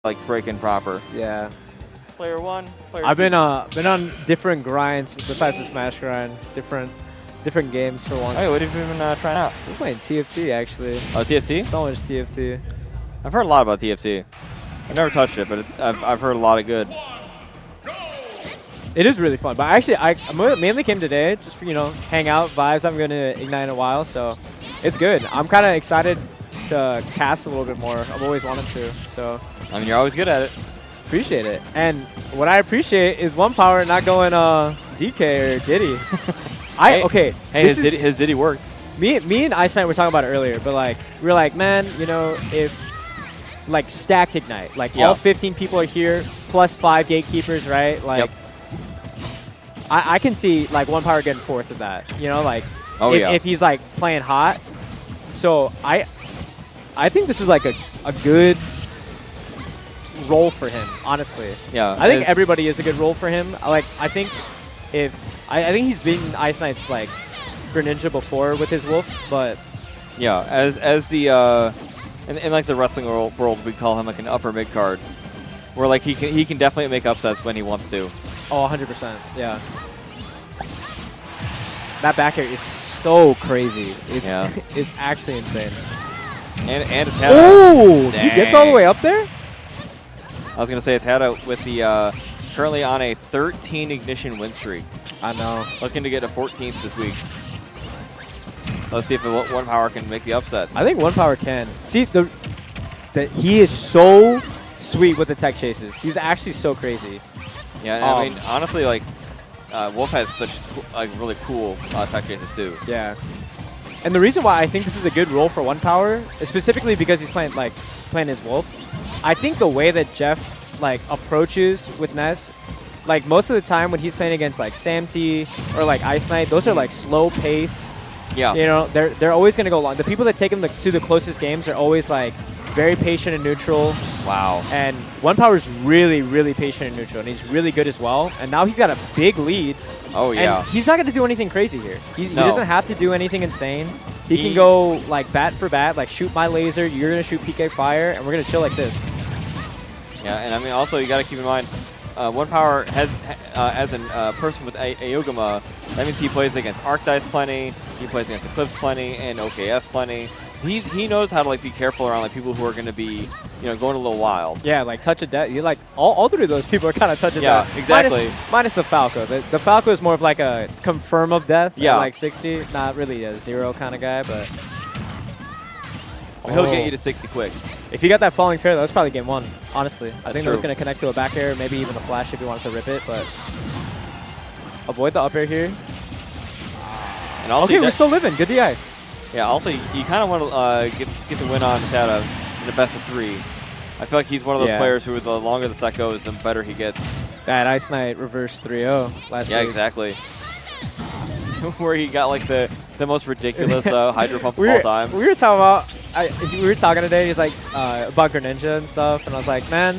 like breaking proper. Yeah. Player 1, player I've 2. been on different grinds besides the Smash grind. Different games for once. Hey, what have you been trying out? We're playing TFT actually. Oh, TFT? So much TFT. I've heard a lot about TFT. I've never touched it, but I've heard a lot of good. It is really fun. But actually, I mainly came today just for, hang out, vibes. I'm going to Ignite in a while, so it's good. I'm kind of excited to cast a little bit more. I've always wanted to, so. I mean, you're always good at it. Appreciate it. And what I appreciate is OnePower not going DK or Diddy. Hey, his Diddy worked. Me and Ice Knight were talking about it earlier, but like we were like, man, if like stacked Ignite, like all 15 people are here plus 5 gatekeepers, right? Like I can see like OnePower getting fourth of that. Like if he's like playing hot. So I think this is like a good role for him, honestly. Yeah. I think everybody is a good role for him. I think he's beaten Ice Knight's like Greninja before with his Wolf, but yeah, as the in like the wrestling world, we call him like an upper mid card, where like he can definitely make upsets when he wants to. Oh, 100%. Yeah. That back air is so crazy. It's actually insane. And ATATA. Oh, he gets all the way up there? I was gonna say ATATA with the currently on a 13 ignition win streak. I know. Looking to get a 14th this week. Let's see if OnePower can make the upset. I think OnePower can. See, he is so sweet with the tech chases. He's actually so crazy. Yeah, I mean, honestly, like, Wolf has such like really cool tech chases too. Yeah. And the reason why I think this is a good role for OnePower is specifically because he's playing his Wolf. I think the way that Jeff like approaches with Ness, like most of the time when he's playing against like Sam T or like Ice Knight, those are like slow pace. Yeah. They're always gonna go long. The people that take him to the closest games are always like very patient and neutral. Wow. And OnePower's really, really patient and neutral, and he's really good as well. And now he's got a big lead. Oh, yeah. And he's not going to do anything crazy here. He doesn't have to do anything insane. He can go like bat for bat, like shoot my laser, you're going to shoot PK fire, and we're going to chill like this. Yeah, and I mean, also you got to keep in mind, OnePower has, as a person with Ayogama, that means he plays against Arcdice plenty, he plays against Eclipse plenty, and OKS plenty. He knows how to like be careful around like people who are going to be going a little wild. Yeah, like touch of death. You like all three of those people are kind of touch of death. Yeah, exactly. Minus the Falco. The Falco is more of like a confirm of death. Yeah. At like 60. Not really a 0 kind of guy, but he'll get you to 60 quick. If he got that falling fair, that was probably game 1. Honestly, I think that true. was going to connect to a back air, maybe even a flash if he wanted to rip it, but avoid the up air here. And also okay, we're still living. Good DI. Yeah, also, you kind of want to get the win on ATATA in the best of 3. I feel like he's one of those players who, the longer the set goes, the better he gets. That Ice Knight reverse 3-0 last week. Yeah, exactly. Where he got like the most ridiculous Hydro Pump of all time. We were talking today, he's like, about Greninja and stuff, and I was like, man,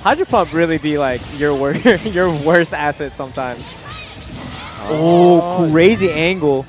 Hydro Pump really be like your worst asset sometimes. Oh, crazy angle.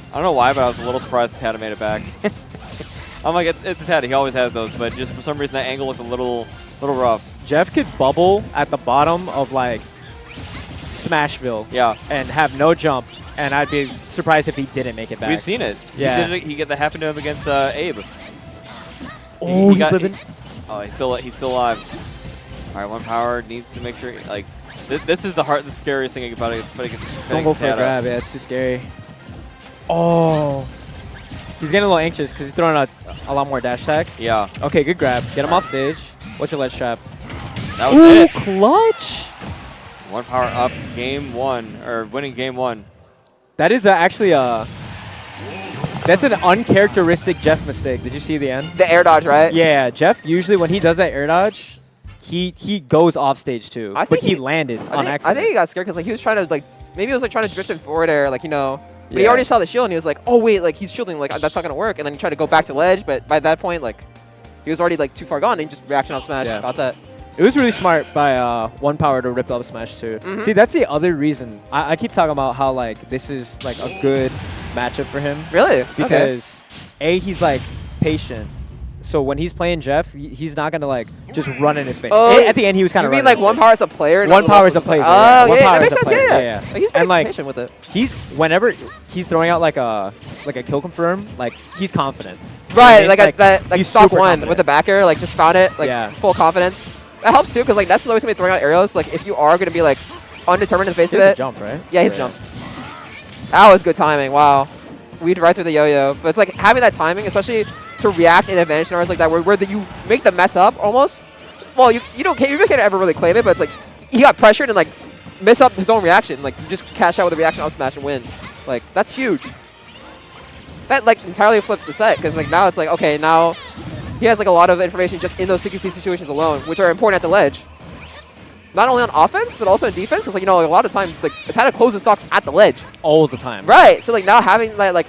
I don't know why, but I was a little surprised ATATA made it back. I'm like, it's ATATA. He always has those, but just for some reason that angle looked a little rough. Jeff could bubble at the bottom of like Smashville, and have no jump, and I'd be surprised if he didn't make it back. We've seen it. Yeah, that happened to him against Abe. Oh, he's living. Oh, he's still alive. All right, OnePower needs to make sure like this is the scariest thing about it. Don't go for a grab. Yeah, it's too scary. Oh, he's getting a little anxious because he's throwing a lot more dash attacks. Yeah. Okay, good grab. Get him off stage. What's your ledge trap? That was it. Clutch. OnePower up game 1 or winning game 1. That is actually that's an uncharacteristic Jeff mistake. Did you see the end? The air dodge, right? Yeah, Jeff usually when he does that air dodge, he goes off stage too. But he landed on accident. I think he got scared because like he was trying to maybe he was like trying to drift in forward air, like But he already saw the shield and he was like, oh wait, like he's shielding, like that's not gonna work. And then he tried to go back to ledge, but by that point, like he was already like too far gone and he just reaction on smash. Got that. It was really smart by OnePower to rip up smash too. See, that's the other reason. I keep talking about how like this is like a good matchup for him. Really? Because A, he's like patient. so when he's playing Jeff, he's not gonna like just run in his face. Oh, At the end, he was kind of. You mean like OnePower as a player? OnePower as a player. Oh, yeah, that OnePower makes as a sense. player. Yeah. Yeah. Like, he's pretty like patient with it. he's whenever he's throwing out like a kill confirm, like he's confident. Right, You know what I mean? like he's stock super one confident. with the backer, like just found it, like full confidence. That helps too, because like Ness is always gonna be throwing out arrows. Like if you are gonna be like undetermined in the face of He's it. a jump, right? Yeah, he's jumped. That was good timing. Wow, we'd right through the yo-yo. But it's like having that timing, especially to react in advantage scenarios like that, where you make the mess up almost. Well, you can't ever really claim it, but it's like he got pressured and like miss up his own reaction. Like you just cash out with a reaction up smash and win. Like that's huge. That like entirely flipped the set, because like now it's like, okay, now he has like a lot of information just in those CQC situations alone, which are important at the ledge. Not only on offense, but also in defense, because like, you know, like, a lot of times like it's how to close the stocks at the ledge all the time. Right. So like now having that like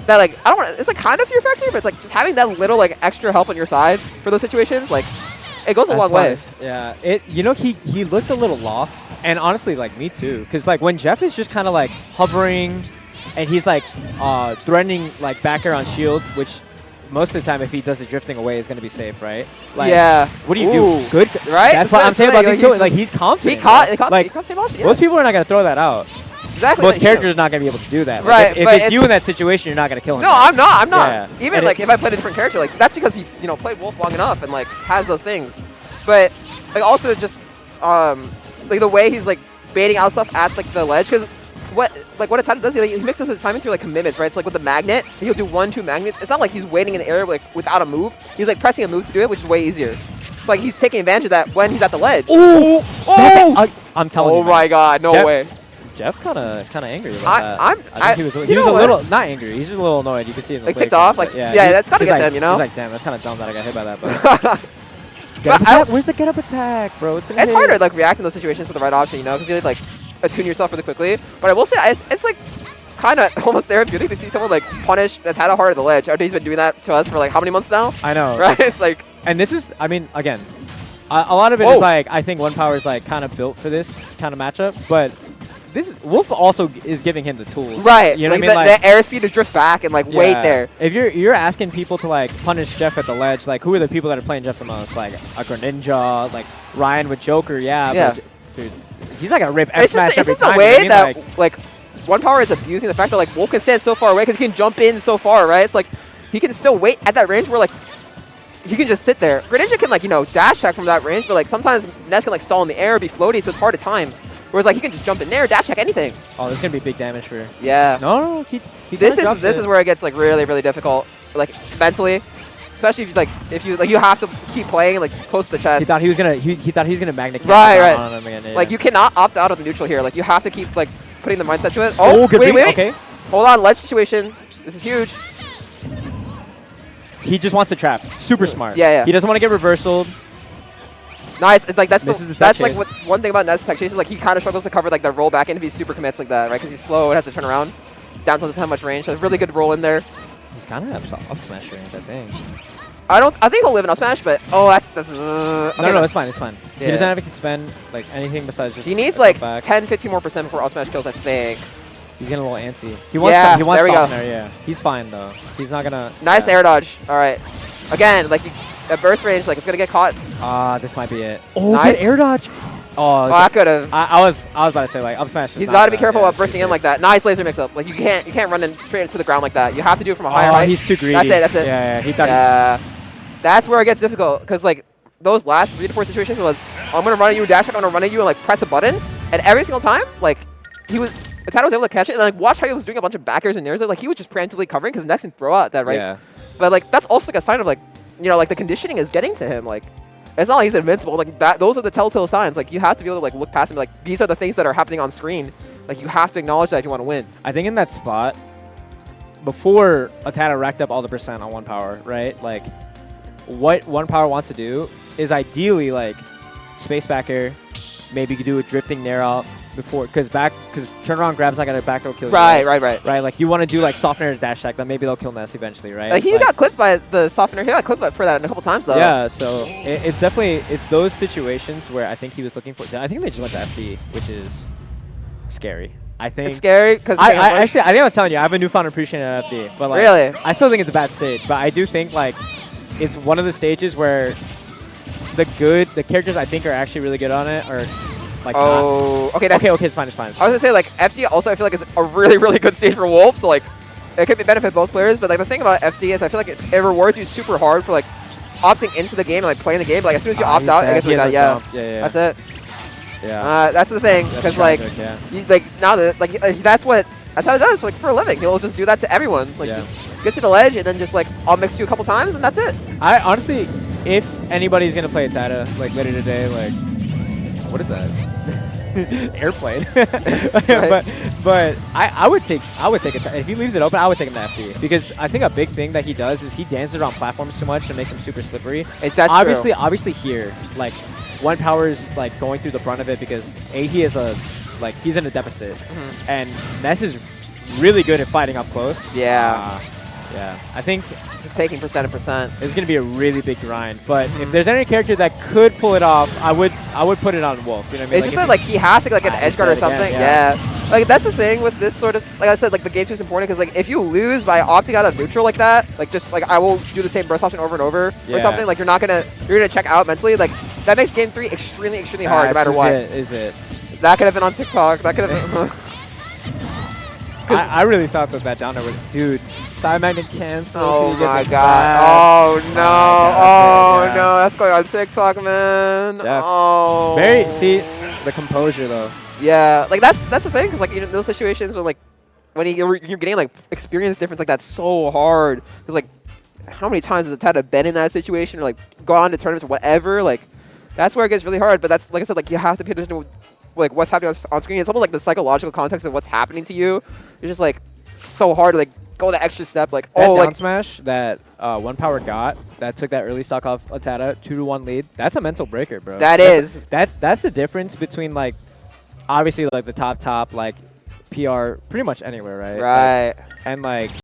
I don't want, it's like kind of fear factor, but it's like just having that little like extra help on your side for those situations, like it goes a long way. Yeah. You know, he looked a little lost, and honestly, like me too, because like when Jeff is just kind of like hovering. And he's like threatening like back air on shield, which most of the time if he does it drifting away is going to be safe, right? Like, yeah. What do you do? Good, right? That's what I'm saying about these kills. Like he's confident. He caught like same option, yeah. Most people are not going to throw that out. Exactly. Most characters are not going to be able to do that. Right. Like, if it's you in that situation, you're not going to kill him. No, I'm not. Yeah. Even like if I played a different character, like that's because he played Wolf long enough and like has those things. But like also just like the way he's like baiting out stuff at like the ledge, because what ATATA does, he mixes his timing through like commitments, right? It's like with the magnet, he'll do 1-2 magnets. It's not like he's waiting in the air like without a move. He's like pressing a move to do it, which is way easier. It's like he's taking advantage of that when he's at the ledge. Ooh! Oh! I'm telling you. Oh my God! No way. Jeff kind of angry about that. I think he was a little not angry. He's just a little annoyed. You can see it in the like ticked off. Like yeah, that's gotta get like, him. You know. He's like, damn, that's kind of dumb that I got hit by that. But where's the get up attack, bro? It's harder to like react in those situations with the right option, you know, because you like attune yourself really quickly. But I will say it's like kind of almost therapeutic to see someone like punish ATATA hard at the ledge. After he's been doing that to us for like how many months now? I know, right? It's like, and this is, I mean, again, a lot of it is like I think OnePower is like kind of built for this kind of matchup, but this Wolf also is giving him the tools, right? You know like what I mean? The airspeed to drift back and like wait there. If you're asking people to like punish Jeff at the ledge, like who are the people that are playing Jeff the most? Like a Greninja, like Ryan with Joker, yeah. But, dude, he's not gonna rip F smash every time. It's just the way that like OnePower is abusing the fact that like Wolf can stand so far away because he can jump in so far, right? It's like he can still wait at that range where like he can just sit there. Greninja can like dash attack from that range, but like sometimes Ness can like stall in the air, be floaty, so it's hard to time. Whereas like he can just jump in there, dash attack anything. Oh, this is gonna be big damage for. Yeah. No, this is where it gets like really difficult, like mentally, especially if you have to keep playing like close to the chest. He thought he was gonna magnet. Right. On him again, yeah. Like you cannot opt out of the neutral here. Like you have to keep like putting the mindset to it. Oh, good wait. Okay. Hold on, ledge situation. This is huge. He just wants to trap. Super smart. Yeah. He doesn't want to get reversaled. Nice. It's like that's like chase. one thing about Ness tech chases. Like he kind of struggles to cover like the roll back in if he super commits like that, right? Because he's slow and has to turn around. Down to how much range. So really good roll in there. He's kind of up smash range, I think. I think he'll live in up smash, but that's okay, no, it's fine. Yeah. He doesn't have to spend like anything besides just. He needs like 10-15% more before up smash kills, I think. He's getting a little antsy. He wants there we go. softener, yeah. He's fine though. He's not gonna. Nice air dodge. All right. Again, like at burst range, like it's gonna get caught. This might be it. Oh, nice. good air dodge. Oh, I could have. I was about to say like up smash. He's got to be careful about bursting in like that. Nice laser mix up. Like you can't run in straight into the ground like that. You have to do it from a higher height. He's too greedy. That's it. Yeah. He thought. That's where it gets difficult, because like those last 3 to 4 situations was I'm gonna run at you, dash attack, I'm gonna run at you and like press a button, and every single time like ATATA was able to catch it, and like watch how he was doing a bunch of backers and nairs. Like he was just preemptively covering because Ness can throw out that right. Yeah. But like that's also like a sign of like like the conditioning is getting to him. Like it's not like he's invincible. Like that, those are the telltale signs. Like you have to be able to like look past him. Like these are the things that are happening on screen. Like you have to acknowledge that if you want to win. I think in that spot, before ATATA racked up all the percent on OnePower, right? Like what OnePower wants to do is ideally like space backer. Maybe you could do a drifting nair out before, because turnaround grab's not gonna back row kill you. Right. Like you want to do like softener dash attack, then maybe they'll kill Ness eventually, right? Like he got clipped by the softener. He got clipped for that a couple times though. Yeah, so it's definitely those situations where I think he was looking for. I think they just went to FD, which is scary. I think it's scary because I think I was telling you I have a newfound appreciation of FD, but like really, I still think it's a bad stage. But I do think like it's one of the stages where the characters I think are actually really good on it are like okay, that's okay, it's fine, it's fine. I was gonna say, like, FD also I feel like is a really, really good stage for Wolf, so like it could benefit both players, but like the thing about FD is I feel like it rewards you super hard for like opting into the game and like playing the game. Like as soon as you opt out, I guess yeah, that's it. Yeah. That's the thing, because like you, like now that like that's how it does like for a living. He'll just do that to everyone. Like just gets to the ledge and then just like I'll mix you a couple times and that's it. I honestly, if anybody's gonna play ATATA like later today, like what is that? Airplane. but I would take ATATA. If he leaves it open, I would take him to FD, because I think a big thing that he does is he dances around platforms too much and makes him super slippery. That's obviously here like OnePower is like going through the brunt of it because he is he's in a deficit, and Ness is really good at fighting up close. Yeah. I think just taking percent. It's gonna be a really big grind. But if there's any character that could pull it off, I would put it on Wolf. You know what I mean? It's just that like he has to get like an edge guard or something. Like that's the thing with this sort of, like I said, like the game too is important, because like if you lose by opting out of neutral like that, like just like I will do the same burst option over and over or something, like you're gonna check out mentally. Like that makes game 3 extremely hard no matter what. Is it? That could have been on TikTok. That could have been. I really thought that down there was, dude, side magnet cancel. Oh so my god. Oh no. No, that's going on TikTok, man. Jeff. Oh. See the composure though. Yeah, like that's the thing, because like in those situations where like when you're getting like experience difference like that's so hard, because like how many times has ATATA been in that situation or like gone to tournaments or whatever, like that's where it gets really hard. But that's, like I said, like you have to pay attention to like what's happening on screen. It's almost like the psychological context of what's happening to you. It's just like so hard to like go the extra step. Like that down smash that OnePower got that took that early stock off ATATA 2-1 lead. That's a mental breaker, bro. That's the difference between like obviously like the top like PR pretty much anywhere, right? Right. And like